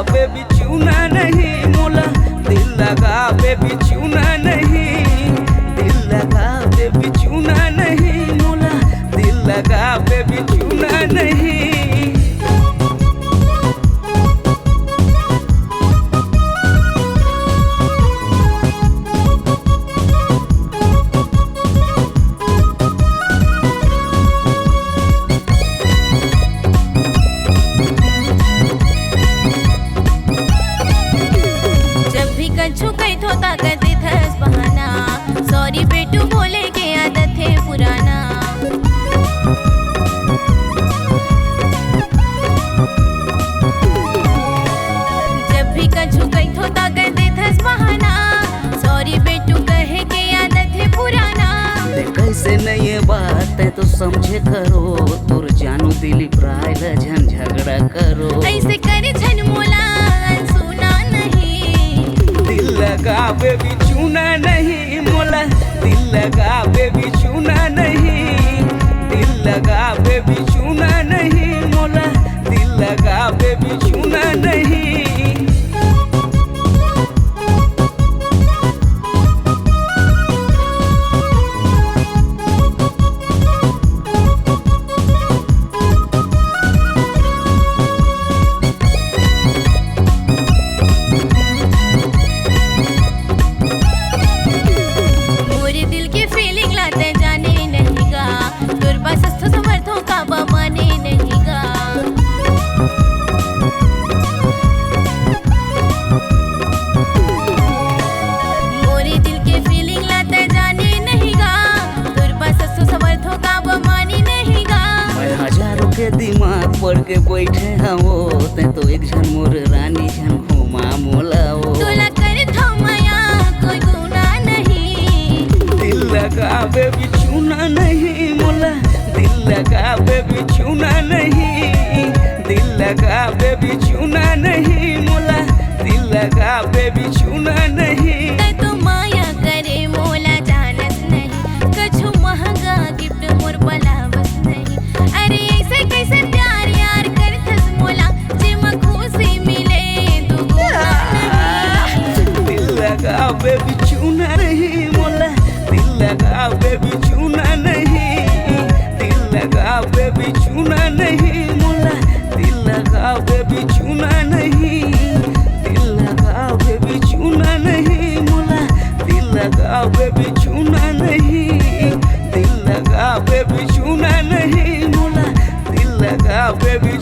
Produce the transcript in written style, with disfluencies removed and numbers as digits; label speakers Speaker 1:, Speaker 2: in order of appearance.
Speaker 1: Baby चूना नहीं मोला, दिल लगा बेबी चूना नहीं, दिल लगा बेबी चूना नहीं मोला, दिल लगा बेबी चूना नहीं।
Speaker 2: कछु कही तो ताकत थस बहाना, सॉरी बेटू बोले के आदत है पुराना। जब भी कछु कही तो ताकत थस बहाना, सॉरी बेटू कहे के आदत है पुराना।
Speaker 1: कैसे नहीं ये बात है तो समझे करो, तुर जानू दिली प्राय झन झगड़ा करो।
Speaker 2: ऐसे करे झन मोला सुना नहीं,
Speaker 1: दिल लगा बेबी चूना नहीं मोला, दिल लगा बेबी चूना नहीं, दिल लगा बेबी चूना नहीं मोला, दिल लगा बेबी चूना नहीं। के दिमाग पड़ के बैठे हो ते तो एक झन मोर रानी झन घुमा मोलाओ।
Speaker 2: तोला करे थमाया कोई गुना नहीं,
Speaker 1: दिल लगा बेबी चूना नहीं मोला, दिल लगा बेबी चूना नहीं, दिल लगा बेबी चूना नहीं मोला, दिल लगा बेबी चूना नहीं।
Speaker 2: तो माया करे मोला जानस नहीं, कछु महंगा गिफ्ट मोर बलावस नहीं। अरे ऐसे कैसे प्यार यार करथस मोला, जेमा खुशी मिले दुगुना नहीं।
Speaker 1: दिल लगा बेबी चूना नहीं मोला, दिल लगा बेबी चूना नहीं, दिल लगा बेबी चूना नहीं मोला, दिल लगा बेबी चूना नहीं, दिल लगा बेबी चूना नहीं मोला, दिल लगा बेबी चूना नहीं, दिल लगा बेबी चूना नहीं मोला, दिल लगा बेबी